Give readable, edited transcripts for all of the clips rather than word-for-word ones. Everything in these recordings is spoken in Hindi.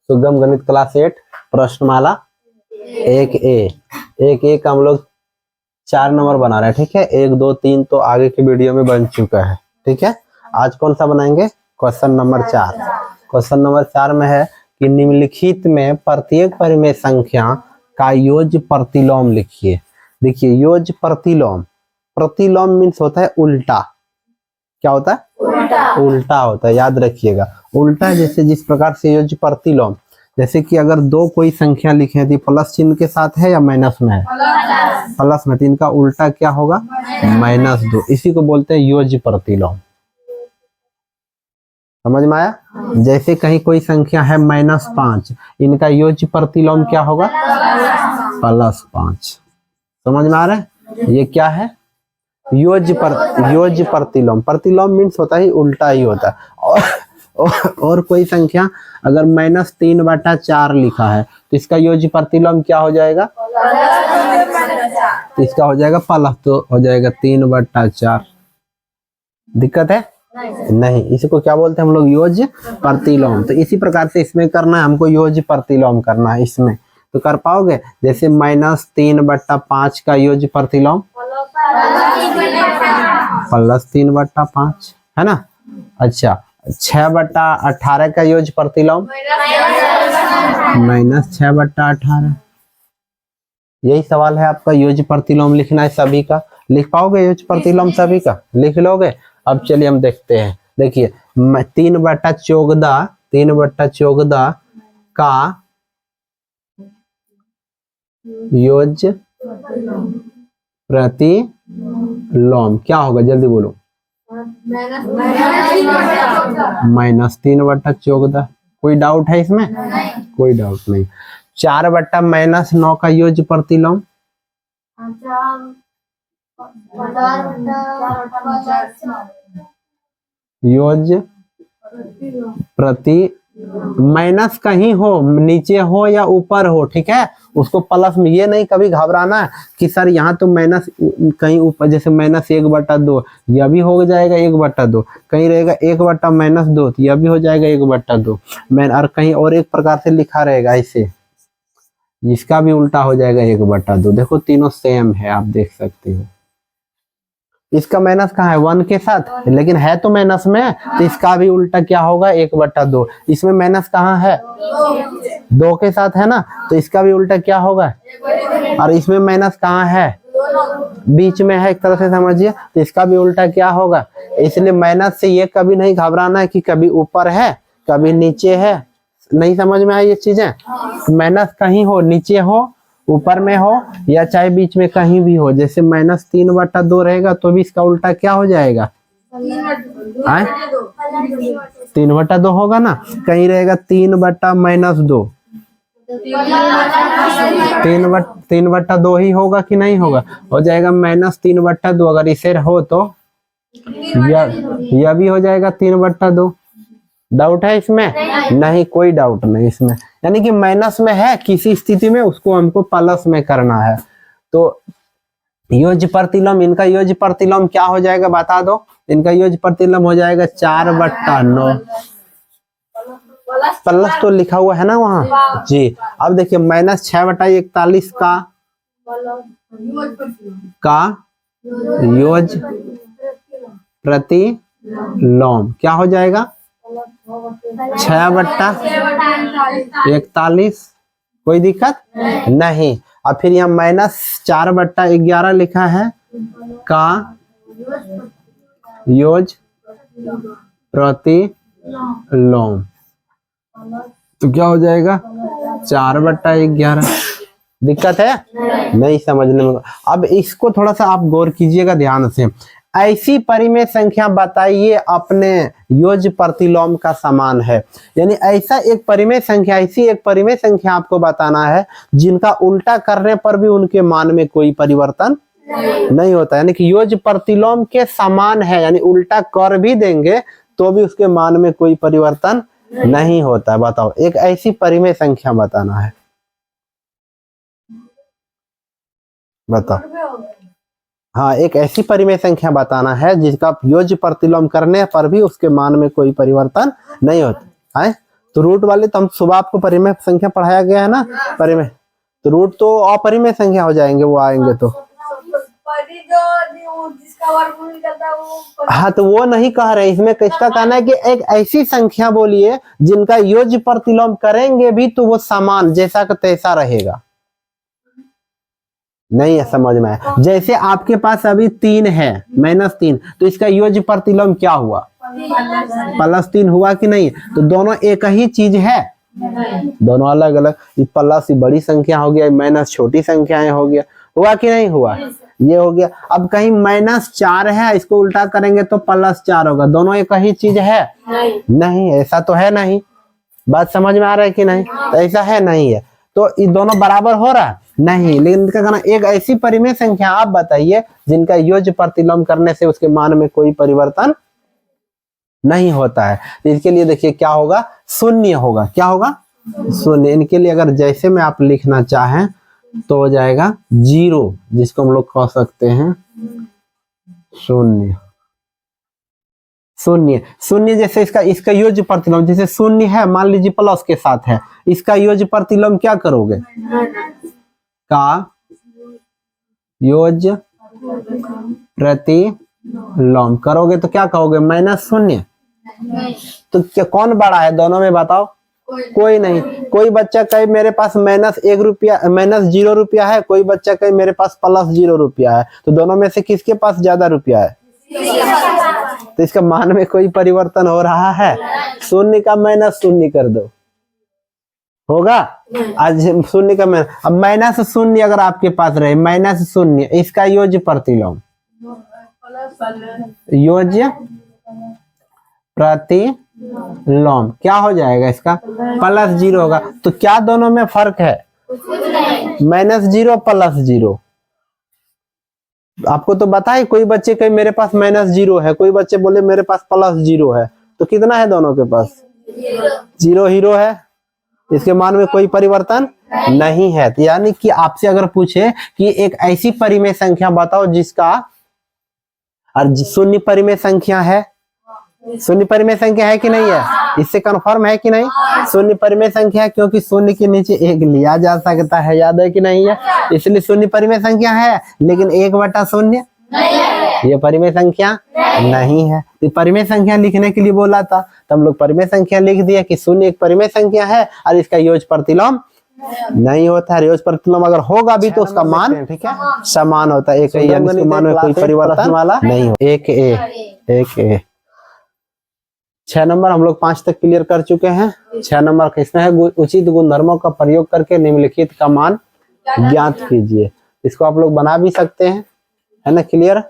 सुगम गणित क्लास 8 प्रश्नमाला 1A का हम लोग 4 नंबर बना रहे हैं। ठीक है, 1 2 3 तो आगे के वीडियो में बन चुका है। ठीक है, आज कौन सा बनाएंगे? Question number 4। क्वेश्चन नंबर 4 में है कि निम्नलिखित में प्रत्येक परिमेय संख्या का योज्य प्रतिलोम लिखिए। देखिए, योज्य प्रतिलोम, प्रतिलोम मीन्स होता है उल्टा। क्या होता है? उल्टा होता है, याद रखिएगा। उल्टा जैसे जिस प्रकार से योज्य प्रतिलोम, जैसे कि अगर दो कोई संख्या लिखे थी, प्लस चिन्ह के साथ है या माइनस में है? प्लस में, तो इनका उल्टा क्या होगा? -2। इसी को बोलते हैं योज्य प्रतिलोम। समझ में आया? जैसे कहीं कोई संख्या है -5, इनका योज्य प्रतिलोम क्या होगा? +5। समझ में आ रहा है? ये क्या है? योज्य प्रतिलोम। प्रतिलोम मीन्स होता ही उल्टा ही होता है। और कोई संख्या अगर -3/4 लिखा है तो इसका योज्य प्रतिलोम क्या हो जाएगा? तो इसका हो जाएगा प्लस, तो हो जाएगा 3/4। दिक्कत है? नहीं। इसको क्या बोलते हैं हम लोग? योज्य प्रतिलोम। तो इसी प्रकार से इसमें करना है हमको, योज्य प्रतिलोम करना है इसमें। तो कर पाओगे? जैसे -3/5 का योज्य प्रतिलोम +3/5 है ना। अच्छा, 6/18 का योज्य प्रतिलोम -6/18। यही सवाल है आपका, योज्य प्रतिलोम लिखना है सभी का। लिख पाओगे योज्य प्रतिलोम सभी का? लिख लोगे? अब चलिए हम देखते हैं। देखिए, 3/14 का योज्य प्रतिलोम क्या होगा? जल्दी बोलो। -3/14। कोई डाउट है इसमें? कोई डाउट नहीं। 4/-9 का योज्य प्रतिलोम योज्य प्रति, माइनस कहीं हो, नीचे हो या ऊपर हो, ठीक है, उसको प्लस में, ये नहीं कभी घबराना है कि सर यहाँ तो माइनस कहीं ऊपर, जैसे -1/2 यह भी हो जाएगा 1/2, कहीं रहेगा 1/-2 तो यह भी हो जाएगा 1/2। और कहीं और एक प्रकार से लिखा रहेगा ऐसे, इसका भी उल्टा हो जाएगा 1/2। देखो तीनों सेम है, आप देख सकते हो। इसका माइनस कहाँ है? 1 के साथ, लेकिन है तो माइनस में, तो इसका भी उल्टा क्या होगा? 1/2। इसमें माइनस कहाँ है? 2 के साथ है ना, तो इसका भी उल्टा क्या होगा? और इसमें माइनस कहाँ है? बीच में है, एक तरह से समझिए, तो इसका भी उल्टा क्या होगा? इसलिए माइनस से ये कभी नहीं घबराना है कि कभी ऊपर है कभी नीचे है। नहीं समझ में आई ये चीजें? माइनस कहीं हो, नीचे हो, ऊपर में हो, या चाहे बीच में कहीं भी हो। जैसे -3/2 रहेगा तो भी इसका उल्टा क्या हो जाएगा? 3/2 होगा ना। कहीं रहेगा 3/-2, 3/2 ही होगा कि नहीं होगा? हो जाएगा -3/2। अगर इसे हो तो यह भी हो जाएगा 3/2। डाउट है इसमें? नहीं, कोई डाउट नहीं इसमें। यानी कि माइनस में है किसी स्थिति में, उसको हमको प्लस में करना है। तो योज्य प्रतिलोम, इनका योज्य प्रतिलोम क्या हो जाएगा बता दो? इनका योज्य प्रतिलोम हो जाएगा 4/9। प्लस तो लिखा हुआ है ना वहां जी। अब देखिए, -6/41 का योज्य प्रतिलोम क्या हो जाएगा? 6/41। कोई दिक्कत नहीं। और फिर यहाँ -4/11 लिखा है का योज्य प्रतिलोम, तो क्या हो जाएगा? 4/11। दिक्कत है? नहीं समझने में। अब इसको थोड़ा सा आप गौर कीजिएगा ध्यान से। ऐसी परिमेय संख्या बताइए अपने योज्य प्रतिलोम का समान है। यानी ऐसा एक परिमेय संख्या, ऐसी एक परिमेय संख्या आपको बताना है जिनका उल्टा करने पर भी उनके मान में कोई परिवर्तन नहीं होता। यानी कि योज्य प्रतिलोम के समान है, यानी उल्टा कर भी देंगे तो भी उसके मान में कोई परिवर्तन नहीं होता। बताओ, एक ऐसी परिमेय संख्या बताना है, बताओ। हाँ, एक ऐसी परिमेय संख्या बताना है जिसका योज्य प्रतिलोम करने पर भी उसके मान में कोई परिवर्तन नहीं होता है। तो रूट वाले तो हम सुबह आपको परिमेय संख्या पढ़ाया गया है ना, परिमेय, तो रूट तो अपरिमेय संख्या हो जाएंगे वो आएंगे तो। जिसका वर्गमूल निकलता है वो। हाँ तो वो नहीं कह रहे, इसमें किसका कहना है कि एक ऐसी संख्या बोलिए जिनका योज्य प्रतिलोम करेंगे भी तो वो समान जैसा का तैसा रहेगा। नहीं है समझ में? जैसे आपके पास अभी 3 है -3, तो इसका योज्य प्रतिलोम क्या हुआ? +3 हुआ कि नहीं? तो दोनों एक ही चीज है, दोनों अलग अलग। प्लस बड़ी संख्या हो गया, माइनस छोटी संख्याएं हो गया, हुआ कि नहीं हुआ? ये हो गया। अब कहीं -4 है, इसको उल्टा करेंगे तो +4 होगा, दोनों एक ही चीज है? नहीं, ऐसा तो है नहीं। बात समझ में आ रहा है कि नहीं? तो ऐसा है नहीं है, तो ये दोनों बराबर हो रहा है नहीं। लेकिन इनका कहना एक ऐसी परिमेय संख्या आप बताइए जिनका योज्य प्रतिलोम करने से उसके मान में कोई परिवर्तन नहीं होता है। तो इसके लिए देखिए क्या होगा, शून्य होगा। क्या होगा? शून्य। इनके लिए अगर जैसे में आप लिखना चाहें तो हो जाएगा 0, जिसको हम लोग कह सकते हैं शून्य। शून्य शून्य जैसे इसका योज्य प्रतिलोम, जैसे शून्य है मान लीजिए प्लस के साथ है, इसका योज्य प्रतिलोम क्या करोगे? का योज्य प्रतिलोम करोगे तो क्या कहोगे? -0। तो क्या कौन बड़ा है दोनों में बताओ? कोई नहीं। कोई बच्चा कहे मेरे पास -1 रुपया, -0 रुपया है, कोई बच्चा कहे मेरे पास +0 रुपया है, तो दोनों में से किसके पास ज्यादा रुपया है? तो इसका मान में कोई परिवर्तन हो रहा है? शून्य का -0 कर दो, होगा? आज शून्य का -, अब -0 अगर आपके पास रहे, -0, इसका योज्य प्रतिलोम, योज्य प्रतिलोम क्या हो जाएगा? इसका +0 होगा। तो क्या दोनों में फर्क है? -0 +0। आपको तो बताए, कोई बच्चे कहे मेरे पास -0 है, कोई बच्चे बोले मेरे पास +0 है, तो कितना है दोनों के पास? 0 0 है। इसके मान में कोई परिवर्तन नहीं है। तो यानी कि आपसे अगर पूछे कि एक ऐसी परिमेय संख्या बताओ जिसका, और शून्य परिमेय संख्या है, शून्य परिमेय संख्या है कि नहीं है? इससे कंफर्म है कि नहीं? शून्य परिमेय संख्या, क्योंकि शून्य के नीचे 1 लिया जा सकता है, याद है कि नहीं है? इसलिए शून्य परिमेय संख्या है, लेकिन 1/0 ये परिमेय संख्या नहीं है। तो परिमेय संख्या लिखने के लिए बोला था, तो हम लोग परिमेय संख्या लिख दिया कि शून्य एक परिमेय संख्या है और इसका योज्य प्रतिलोम नहीं होता है। योज्य प्रतिलोम अगर होगा भी तो उसका मान, ठीक है, समान होता है, एक ही, यानी उसके मान में कोई परिवर्तन वाला नहीं हो। 1A 6 नंबर हम लोग 5 तक क्लियर कर चुके हैं। 6 नंबर किसमें है? उचित गुणधर्मों का प्रयोग करके निम्नलिखित का मान ज्ञात कीजिए। इसको आप लोग बना भी सकते हैं, है ना? क्लियर?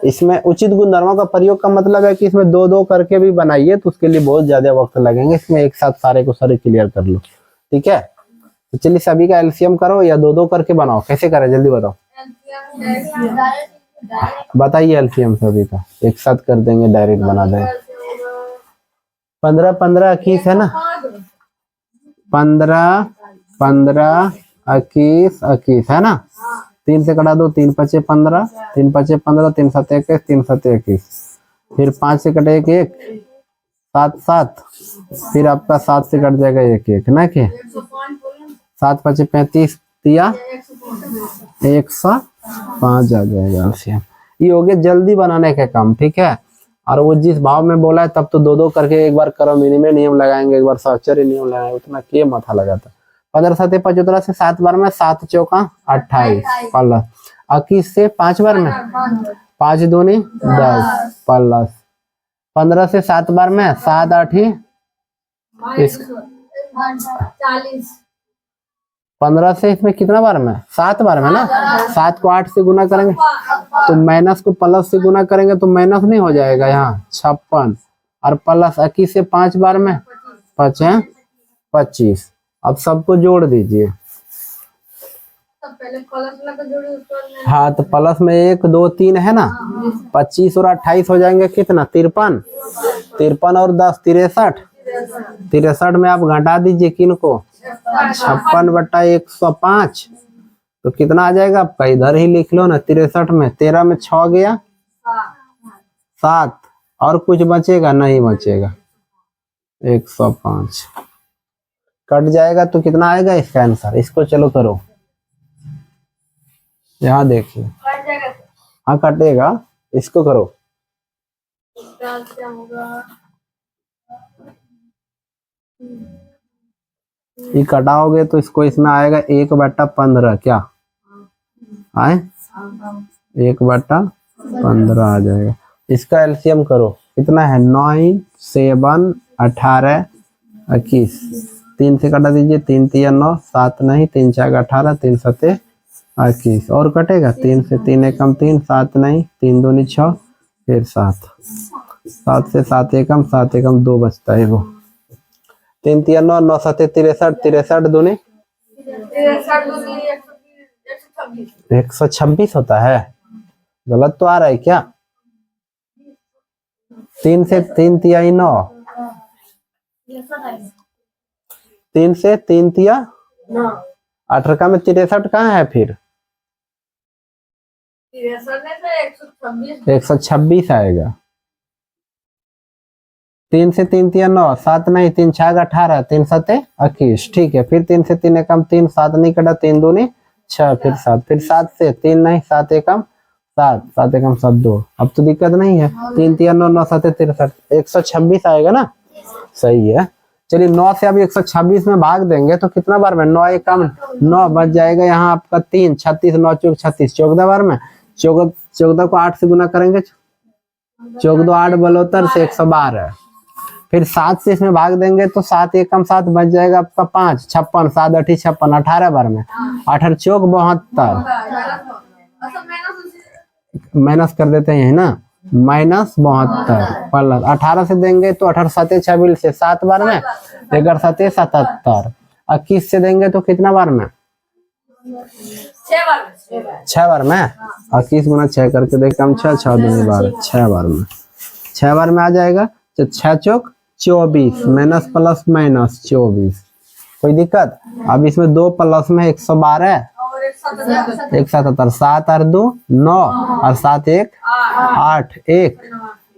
इसमें उचित गुणधर्मों का प्रयोग का मतलब है कि इसमें 2-2 करके भी बनाइए तो उसके लिए बहुत ज्यादा वक्त लगेंगे। इसमें एक साथ सारे को सारे क्लियर कर लो, ठीक है? तो चलिए सभी का एलसीएम करो या 2-2 करके बनाओ, कैसे करें जल्दी बताओ, बताइए। एलसीएम सभी का एक साथ कर देंगे, डायरेक्ट बना देंगे। 15 15 21 है ना? 15 15 21 21 है ना? 3 से कटा दो, 3 5 15, 3 5 15, 3 7 21, 3 7 21, फिर 5 से कटे 1 1, 7 7, फिर आपका 7 से कट जाएगा 1 1 ना, कि 7 5 35 दिया 105 आ जाएगा। ये हो गया जल्दी बनाने का काम, ठीक है? और वो जिस भाव में बोला है तब तो 2-2 करके एक बार करो, मिनिमम नियम लगाएंगे, एक बार सहचर्य नियम लगाएंगे, उतना के माथा लगाता। 15 7 75 से 7 बार में 7 चौका 28 प्लस 21 से 5 बार में 5 दूनी 10 प्लस 15 से 7 बार में 7 8 15 से इसमें कितना बार में? 7 बार में ना। 7 को 8 से गुना करेंगे तो माइनस को प्लस से गुना करेंगे तो माइनस नहीं हो जाएगा यहाँ 56, और प्लस 21 से 5 बार में 5 25। अब सबको जोड़ दीजिए। हाँ तो प्लस में 1 2 3 है ना, 25 और 28 हो जाएंगे कितना? 53, 53 और 10 63, 63 में आप घटा दीजिए किनको? 56/105, तो कितना आ जाएगा आपका? इधर ही लिख लो ना, 63 में 13 में 6 गया 7, और कुछ बचेगा? नहीं बचेगा, 105। कट जाएगा तो कितना आएगा इसका आंसर। इसको चलो करो, यहाँ देखिए, कट जाएगा सर। हाँ कटेगा, इसको करो। इसका क्या होगा? ये कटाओगे तो इसको इसमें आएगा 1/15, क्या आए 1/15 आ जाएगा। इसका एलसीएम करो, कितना है 9 7 18 21, 3 से कटा दीजिए, 3 3 9, 7 नहीं, 3 4 18, 3 7 21 और कटेगा, 3 से 3 एकम 3, 7 नहीं, 3 2 6, फिर 7, 7 से 7 एकम 7 एकम 2 बचता है वो, 3 3 9, 9 7 63, 63 दूनी 126 होता है। गलत तो आ रहा है क्या? 3 से 3 तिया 9, 3 से 3 तिया 18 में 63 कहाँ है फिर? 126 आएगा। 3 से 3 तिया 9, 7 नहीं, 3 6 18, 3 7 21, ठीक है। फिर 3 से 3 एकम 3, 7 नहीं कटा, 3 दूनी 6, फिर 7, फिर 7 से 3 नहीं, 7 एकम 7, 7 एकम 7 2। अब तो दिक्कत नहीं है, 3 तिया 9, 9 7 63, 126 आएगा ना, सही है। चलिए 9 से अभी 126 में भाग देंगे तो कितना बार में, 9 एकम 9 बच जाएगा, यहाँ आपका 3, 36 9 चौक 36, 14 बार में, 14 को 8 से गुना करेंगे, 14 8 72 से 112। फिर 7 से इसमें भाग देंगे तो 7 एकम 7 बच जाएगा आपका 5, 56, 7 8 56, 18 बार में, 18 चौक 72, माइनस कर देते हैं ना, -72 प्लस 18 से देंगे तो 18 7 26 से 7 बार में, 11 7 77, 21 से देंगे तो कितना बार में, 6 बार में, 21 गुना 6 करके देखते हम, 6 6 दूनी बार, 6 बार में, 6 बार में आ जाएगा। तो 6 चौक 24, माइनस प्लस माइनस 24, कोई दिक्कत? अब इसमें 2 प्लस में 112, 177, 7 और 2 9 और 7 1 8, 1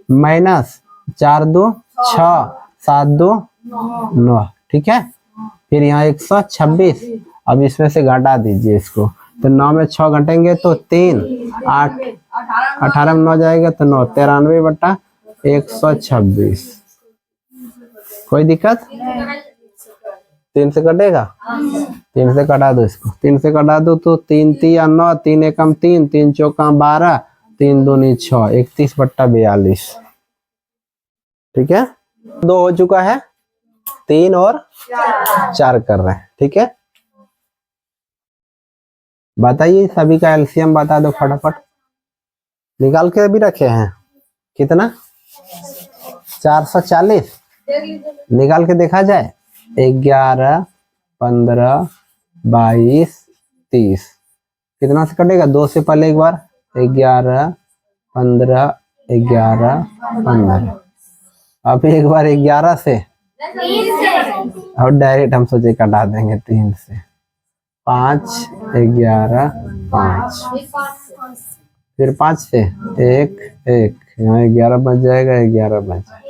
माइनस 4 2 6, 7 2 9, ठीक है। फिर यहाँ 126, अब इसमें से घटा दीजिए इसको, तो 9 में 6 घटेंगे तो 3, 8 18 में 9 जाएगा तो 9, 93/126, कोई दिक्कत? 3 से कटेगा, 3 से कटा दो इसको, 3 से कटा दो तो 3 3 9, 3 एकम 3, 3 चौका 12, 3 दूनी 6, 31/42, ठीक है। 2 हो चुका है, 3 और 4 कर रहे हैं, ठीक है। बताइए सभी का एलसीएम बता दो फटाफट, निकाल के भी रखे हैं, कितना 440, निकाल के देखा जाए, 11 15 22 30, कितना से कटेगा, 2 से पहले एक बार, 11 15 11 15, अब एक बार 11 से, और डायरेक्ट हम सोचे कटा देंगे 3 से, 5 11 5, फिर 5 से 1 1, यहाँ 11 बच जाएगा, 11 बच जाएगा,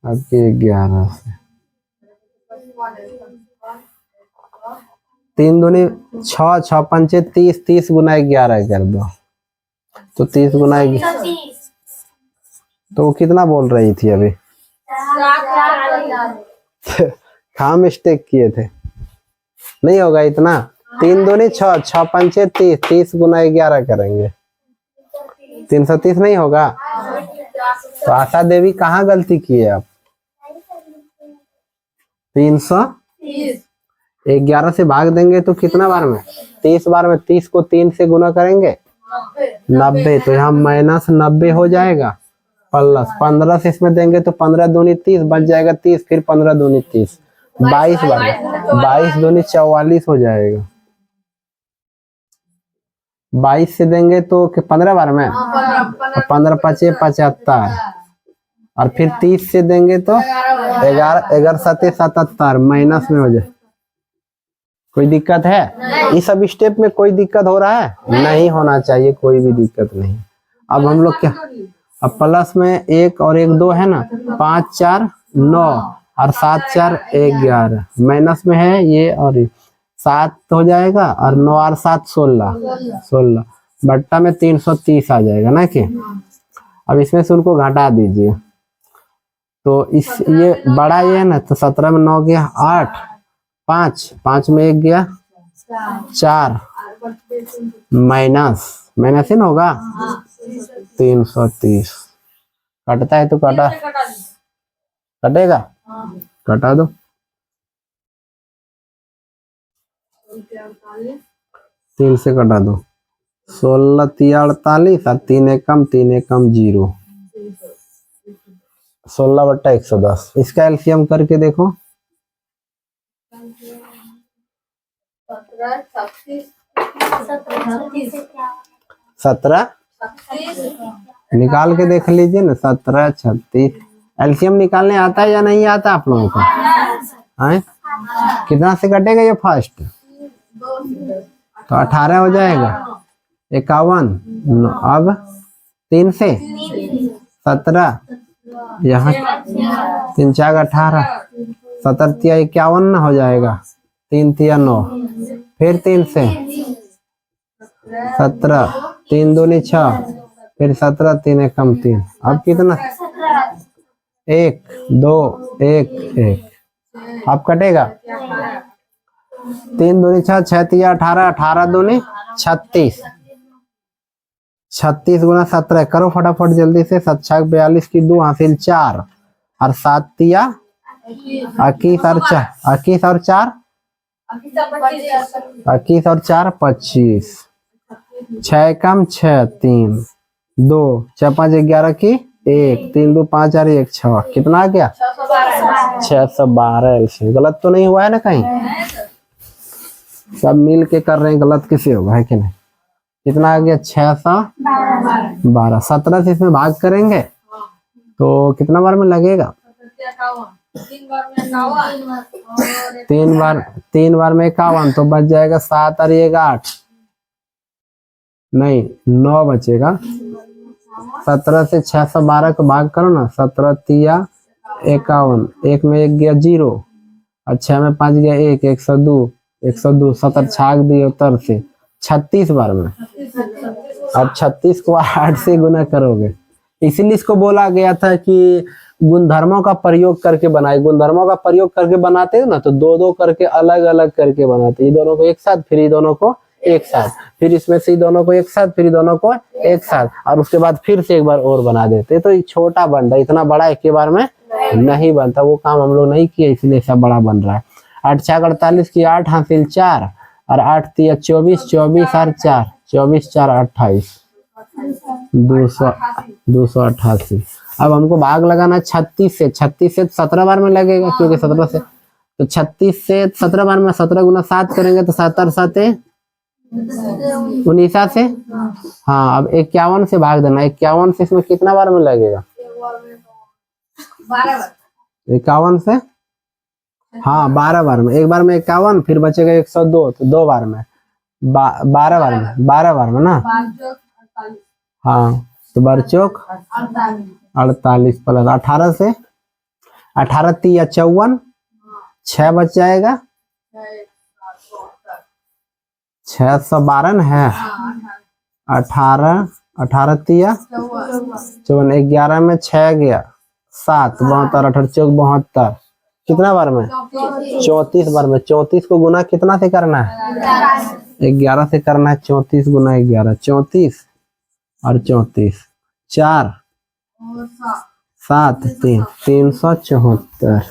अब ये 11 से 3 दूनी 6, 6 पंचे 30, 30 गुना 11 कर दो तो 30 गुना 11, तो वो कितना बोल रही थी अभी? कहाँ मिस्टेक किए थे, नहीं होगा इतना, 3 दूनी 6, 6 पंचे 30, 30 गुना 11 करेंगे, 330 नहीं होगा। तो आशा देवी कहाँ गलती की है आप? 311 से भाग देंगे तो कितना बार में, 30 बार में, 30 को 3 से गुना करेंगे 90, तो यहाँ -90 हो जाएगा, प्लस 15 से इसमें देंगे तो 15 दूनी 30 बच जाएगा 30, फिर 15 दूनी 30, 22 बार में, 22 दूनी 44 हो जाएगा, 22 से देंगे तो 15 बार में, 15 5 75, और फिर 30 से देंगे तो 11 7 77, माइनस में हो जाए, कोई दिक्कत है? इस सब स्टेप में कोई दिक्कत हो रहा है? नहीं होना चाहिए, कोई भी दिक्कत नहीं। अब हम लोग क्या, अब प्लस में 1 और 1 2 है ना, 5 4 9, और 7 4 11, माइनस में है ये और ये 7 हो जाएगा और 9 और 7 16 बट्टा में 330 आ जाएगा ना कि। अब इसमें से उनको घटा दीजिए तो इस ये बड़ा ये है ना, तो 17 में 9 गया 8, 5 में 1 गया 4, माइनस ही ना होगा 330। कटता है तो कटा, कटेगा, कटा दो। 3 से कटा दो, 16 3 48 और 3 एकम 0, 16 बट्टा 110। इसका एलसीएम करके देखो। 17 निकाल के देख लीजिए ना, 17 36। एलसीएम निकालने आता है या नहीं आता आप लोगों को? हैं? कितना से कटेगा ये फर्स्ट? तो 18 हो जाएगा, 51। अब 3 से 17, यहाँ 3 4 18, 17 3 51 हो जाएगा, 3 3 9, फिर 3 से 17, 3 2 6, फिर 17 3 एकम 3। अब कितना? 1 2 1 1। अब कटेगा 3 2 6 6 3 18, 18 2 36, 36 गुना 17 करो फटाफट जल्दी से। 7 6 42 की 2 हासिल 4 और 7 3 21 और 4, 21 और 4 21 और 4 25, 6 कम 6 3 2 6 5 11 की 1 3 2 5 और 1 6, कितना आ गया? 612 एलसीएम। गलत तो नहीं हुआ है ना कहीं? सब मिल के कर रहे हैं, गलत किसी होगा है कि नहीं? कितना आ गया? 612। 17 से इसमें भाग करेंगे तो कितना बार में लगेगा? 3 बार में 51, तो बच जाएगा 7 और 1 8, नहीं 9 बचेगा। 17 से 612 को भाग करो ना, 17 3 51, 1 में 1 गया 0 और 6 में 5 गया 1, 102 17 छाग दिए उत्तर से 36 बार में। अब 36 को 8 से गुना करोगे, इसीलिए इसको बोला गया था कि गुणधर्मों का प्रयोग करके बनाए। गुणधर्मों का प्रयोग करके बनाते हो ना तो 2 करके अलग अलग करके बनाते, ये दोनों को एक साथ, फिर ये दोनों को एक साथ, फिर इसमें से दोनों को एक साथ, फिर दोनों को एक साथ, और उसके बाद फिर से एक बार और बना देते। तो ये छोटा बन रहा है, इतना बड़ा एक ही बार में नहीं बनता। वो काम हम लोग नहीं किए, इसलिए ऐसा बड़ा बन रहा है। 8 6 48 की 8 हासिल 4 और 8 3 24 24 और 4 24 4 28 288। अब हमको भाग लगाना 36 से 17 बार में लगेगा, क्योंकि 17 से तो 36 से 17 बार में 17 गुना 7 करेंगे तो 7 और 7 19 से। हाँ, अब 51 से भाग देना, 51 से इसमें कितना बार में लगेगा? 51 से हाँ 12 बार में। एक बार में 51, फिर बचेगा 102, तो 2 बार में 12 बार में, 12 बार में ना। हाँ, तो बरचौक 48 प्लस 18 से 18 3 54, 6 बच जाएगा, 612 है। 18 18 3 54, 11 में 6 गया 7 72 18 चौक 72, कितना बार में? 34 बार में। 34 को गुना कितना से करना है? 11 से करना है। 34 गुना 11, 34 और 34 4 7 3 374।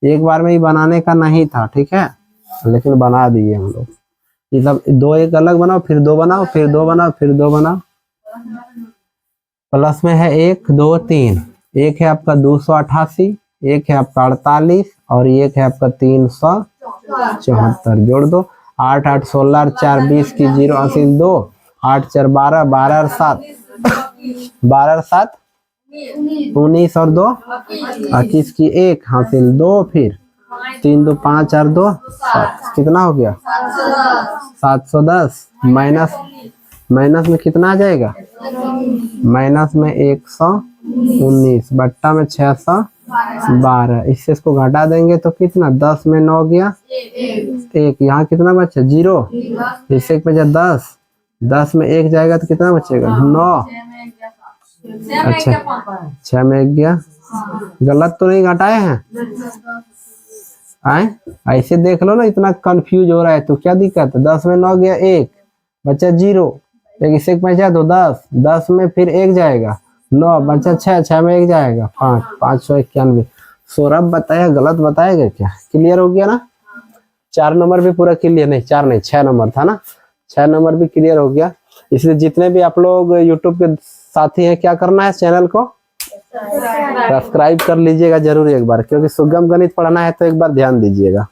एक बार में ही बनाने का नहीं था, ठीक है, लेकिन बना दिए हम लोग। ये सब 2 एक अलग बनाओ, फिर 2 बनाओ, फिर 2 बनाओ, फिर 2 बनाओ। प्लस में है 1 2 3, एक है आपका 288, एक है आपका 48 और एक है आपका 374। जोड़ दो, 8 8 16 और 4 20 की 0 हासिल 2, 8 4 12 12 और 7 12 और 7 19 और 2 21 की 1 हासिल 2, फिर 3 2 5 और 2 7, कितना हो गया? 710। माइनस में कितना आ जाएगा? माइनस में 119 बट्टा में 600 12। इससे इसको घटा देंगे तो कितना, 10 में 9 गया 1, यहाँ कितना बचा 0, इससे एक बचा 10, 10 में 1 जाएगा तो कितना बचेगा 9। अच्छा 6 में 1 गया, गलत तो नहीं घटाए हैं आए, ऐसे देख लो ना, इतना कंफ्यूज हो रहा है तो क्या दिक्कत है। 10 में 9 गया 1 बचा 0, एक इससे बचा तो 10, 10 में फिर 1 जाएगा 9 बचा 6, 6 में 1 जाएगा 5, 591। सौरभ बताया गलत बताएगा क्या, क्लियर हो गया ना। 4 नंबर भी पूरा क्लियर, नहीं 4 नहीं 6 नंबर था ना, 6 नंबर भी क्लियर हो गया। इसलिए जितने भी आप लोग यूट्यूब के साथी हैं, क्या करना है, चैनल को सब्सक्राइब कर लीजिएगा जरूर एक बार, क्योंकि सुगम गणित पढ़ना है तो एक बार ध्यान दीजिएगा।